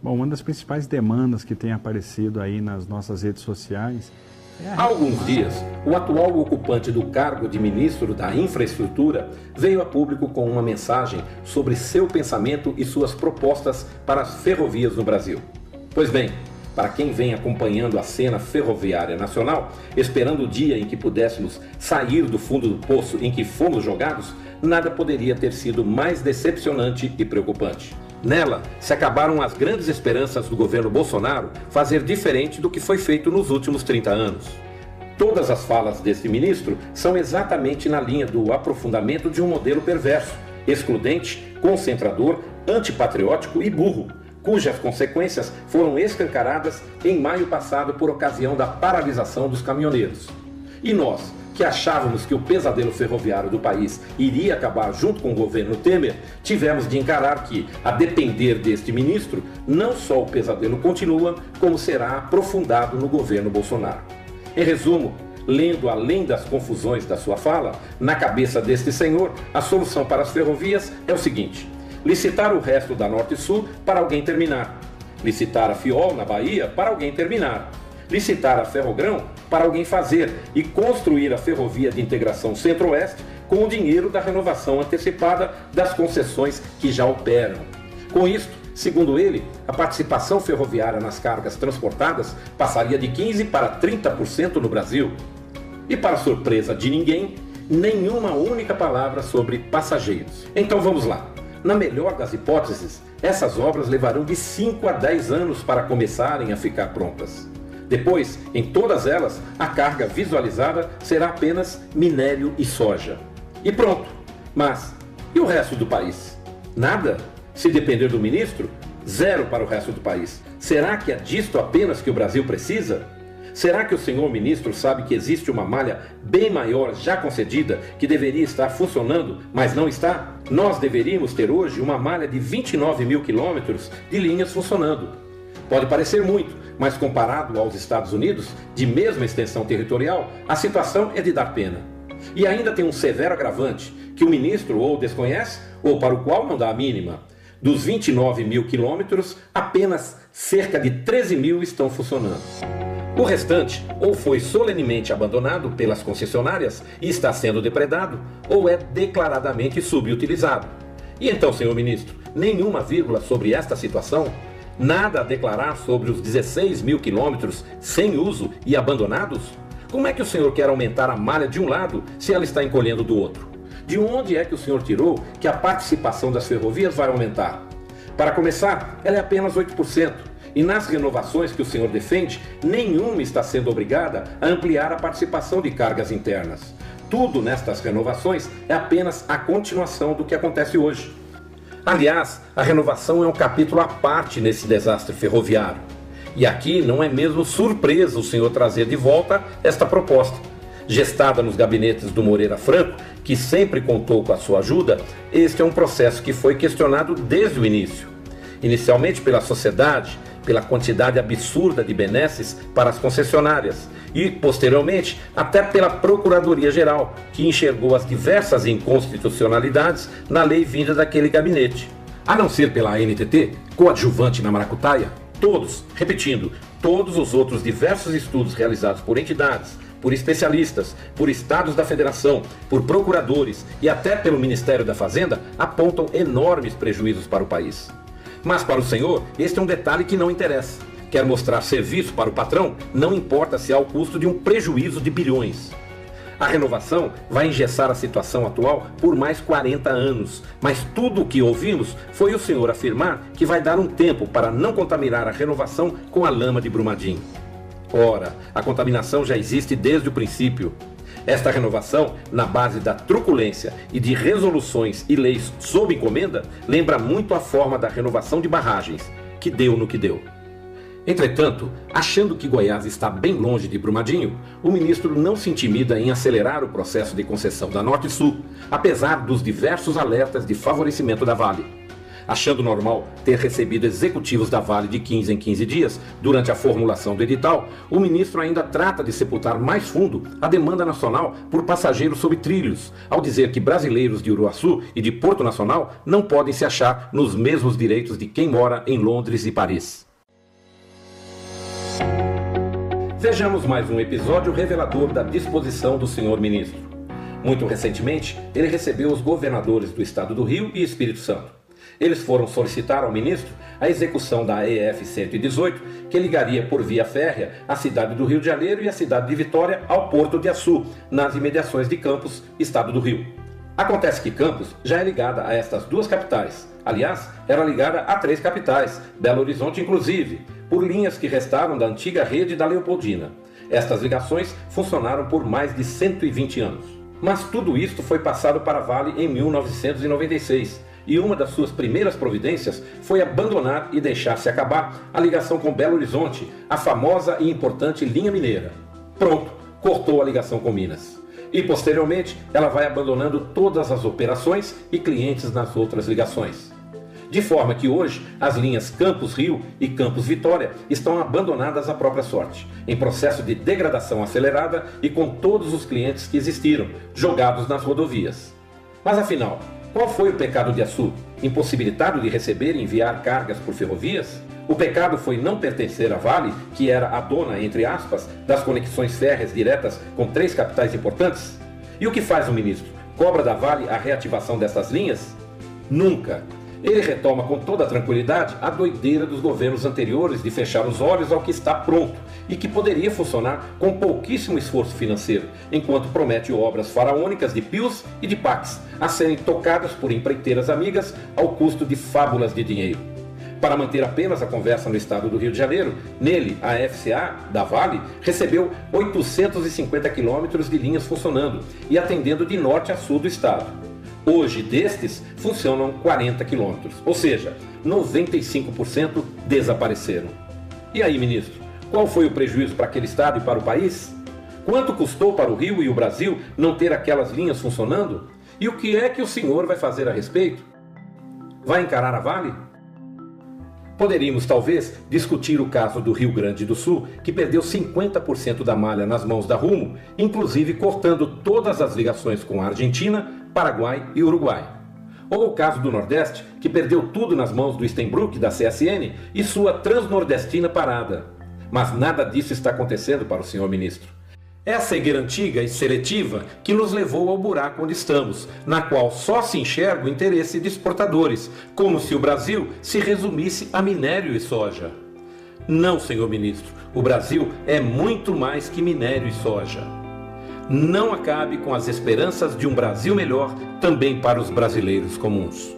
Bom, uma das principais demandas que tem aparecido aí nas nossas redes sociais é Há alguns dias, o atual ocupante do cargo de ministro da Infraestrutura veio a público com uma mensagem sobre seu pensamento e suas propostas para as ferrovias no Brasil. Pois bem, para quem vem acompanhando a cena ferroviária nacional, esperando o dia em que pudéssemos sair do fundo do poço em que fomos jogados, nada poderia ter sido mais decepcionante e preocupante. Nela, se acabaram as grandes esperanças do governo Bolsonaro fazer diferente do que foi feito nos últimos 30 anos. Todas as falas deste ministro são exatamente na linha do aprofundamento de um modelo perverso, excludente, concentrador, antipatriótico e burro, cujas consequências foram escancaradas em maio passado por ocasião da paralisação dos caminhoneiros. E nós, que achávamos que o pesadelo ferroviário do país iria acabar junto com o governo Temer, tivemos de encarar que, a depender deste ministro, não só o pesadelo continua, como será aprofundado no governo Bolsonaro. Em resumo, lendo além das confusões da sua fala, na cabeça deste senhor, a solução para as ferrovias é o seguinte: licitar o resto da Norte e Sul para alguém terminar, licitar a Fiol na Bahia para alguém terminar, licitar a Ferrogrão para alguém fazer e construir a ferrovia de integração Centro-Oeste com o dinheiro da renovação antecipada das concessões que já operam. Com isto, segundo ele, a participação ferroviária nas cargas transportadas passaria de 15% para 30% no Brasil. E para surpresa de ninguém, nenhuma única palavra sobre passageiros. Então vamos lá. Na melhor das hipóteses, essas obras levarão de 5 a 10 anos para começarem a ficar prontas. Depois, em todas elas, a carga visualizada será apenas minério e soja. E pronto. Mas, e o resto do país? Nada? Se depender do ministro, zero para o resto do país. Será que é disto apenas que o Brasil precisa? Será que o senhor ministro sabe que existe uma malha bem maior já concedida que deveria estar funcionando, mas não está? Nós deveríamos ter hoje uma malha de 29 mil quilômetros de linhas funcionando. Pode parecer muito, mas comparado aos Estados Unidos, de mesma extensão territorial, a situação é de dar pena. E ainda tem um severo agravante, que o ministro ou desconhece, ou para o qual não dá a mínima. Dos 29 mil quilômetros, apenas cerca de 13 mil estão funcionando. O restante ou foi solenemente abandonado pelas concessionárias e está sendo depredado, ou é declaradamente subutilizado. E então, senhor ministro, nenhuma vírgula sobre esta situação? Nada a declarar sobre os 16 mil quilômetros sem uso e abandonados? Como é que o senhor quer aumentar a malha de um lado se ela está encolhendo do outro? De onde é que o senhor tirou que a participação das ferrovias vai aumentar? Para começar, ela é apenas 8%. E nas renovações que o senhor defende, nenhuma está sendo obrigada a ampliar a participação de cargas internas. Tudo nestas renovações é apenas a continuação do que acontece hoje. Aliás, a renovação é um capítulo à parte nesse desastre ferroviário. E aqui não é mesmo surpresa o senhor trazer de volta esta proposta. Gestada nos gabinetes do Moreira Franco, que sempre contou com a sua ajuda, este é um processo que foi questionado desde o início. Inicialmente pela sociedade, pela quantidade absurda de benesses para as concessionárias e, posteriormente, até pela Procuradoria-Geral, que enxergou as diversas inconstitucionalidades na lei vinda daquele gabinete. A não ser pela ANTT, coadjuvante na maracutaia, todos, repetindo, todos os outros diversos estudos realizados por entidades, por especialistas, por estados da federação, por procuradores e até pelo Ministério da Fazenda apontam enormes prejuízos para o país. Mas para o senhor, este é um detalhe que não interessa. Quer mostrar serviço para o patrão, não importa se há o custo de um prejuízo de bilhões. A renovação vai engessar a situação atual por mais 40 anos, mas tudo o que ouvimos foi o senhor afirmar que vai dar um tempo para não contaminar a renovação com a lama de Brumadinho. Ora, a contaminação já existe desde o princípio. Esta renovação, na base da truculência e de resoluções e leis sob encomenda, lembra muito a forma da renovação de barragens, que deu no que deu. Entretanto, achando que Goiás está bem longe de Brumadinho, o ministro não se intimida em acelerar o processo de concessão da Norte e Sul, apesar dos diversos alertas de favorecimento da Vale. Achando normal ter recebido executivos da Vale de 15 em 15 dias durante a formulação do edital, o ministro ainda trata de sepultar mais fundo a demanda nacional por passageiros sobre trilhos, ao dizer que brasileiros de Uruaçu e de Porto Nacional não podem se achar nos mesmos direitos de quem mora em Londres e Paris. Vejamos mais um episódio revelador da disposição do senhor ministro. Muito recentemente, ele recebeu os governadores do estado do Rio e Espírito Santo. Eles foram solicitar ao ministro a execução da EF-118, que ligaria por via férrea a cidade do Rio de Janeiro e a cidade de Vitória ao Porto de Açu, nas imediações de Campos, estado do Rio. Acontece que Campos já é ligada a estas duas capitais. Aliás, era ligada a 3 capitais, Belo Horizonte inclusive, por linhas que restaram da antiga rede da Leopoldina. Estas ligações funcionaram por mais de 120 anos. Mas tudo isto foi passado para a Vale em 1996, e uma das suas primeiras providências foi abandonar e deixar-se acabar a ligação com Belo Horizonte, a famosa e importante linha mineira. Pronto, cortou a ligação com Minas. E posteriormente ela vai abandonando todas as operações e clientes nas outras ligações. De forma que hoje as linhas Campos-Rio e Campos-Vitória estão abandonadas à própria sorte, em processo de degradação acelerada e com todos os clientes que existiram, jogados nas rodovias. Mas afinal, qual foi o pecado de Açu? Impossibilitado de receber e enviar cargas por ferrovias? O pecado foi não pertencer à Vale, que era a dona, entre aspas, das conexões férreas diretas com 3 capitais importantes? E o que faz o ministro? Cobra da Vale a reativação dessas linhas? Nunca! Ele retoma com toda a tranquilidade a doideira dos governos anteriores de fechar os olhos ao que está pronto e que poderia funcionar com pouquíssimo esforço financeiro, enquanto promete obras faraônicas de pios e de pacs a serem tocadas por empreiteiras amigas ao custo de fábulas de dinheiro. Para manter apenas a conversa no estado do Rio de Janeiro, nele a FCA da Vale recebeu 850 quilômetros de linhas funcionando e atendendo de norte a sul do estado. Hoje, destes, funcionam 40 quilômetros, ou seja, 95% desapareceram. E aí, ministro, qual foi o prejuízo para aquele estado e para o país? Quanto custou para o Rio e o Brasil não ter aquelas linhas funcionando? E o que é que o senhor vai fazer a respeito? Vai encarar a Vale? Poderíamos, talvez, discutir o caso do Rio Grande do Sul, que perdeu 50% da malha nas mãos da Rumo, inclusive cortando todas as ligações com a Argentina, Paraguai e Uruguai. Ou o caso do Nordeste, que perdeu tudo nas mãos do Stenbrook, da CSN, e sua Transnordestina parada. Mas nada disso está acontecendo para o senhor ministro. É a cegueira antiga e seletiva que nos levou ao buraco onde estamos, na qual só se enxerga o interesse de exportadores, como se o Brasil se resumisse a minério e soja. Não, senhor ministro, o Brasil é muito mais que minério e soja. Não acabe com as esperanças de um Brasil melhor também para os brasileiros comuns.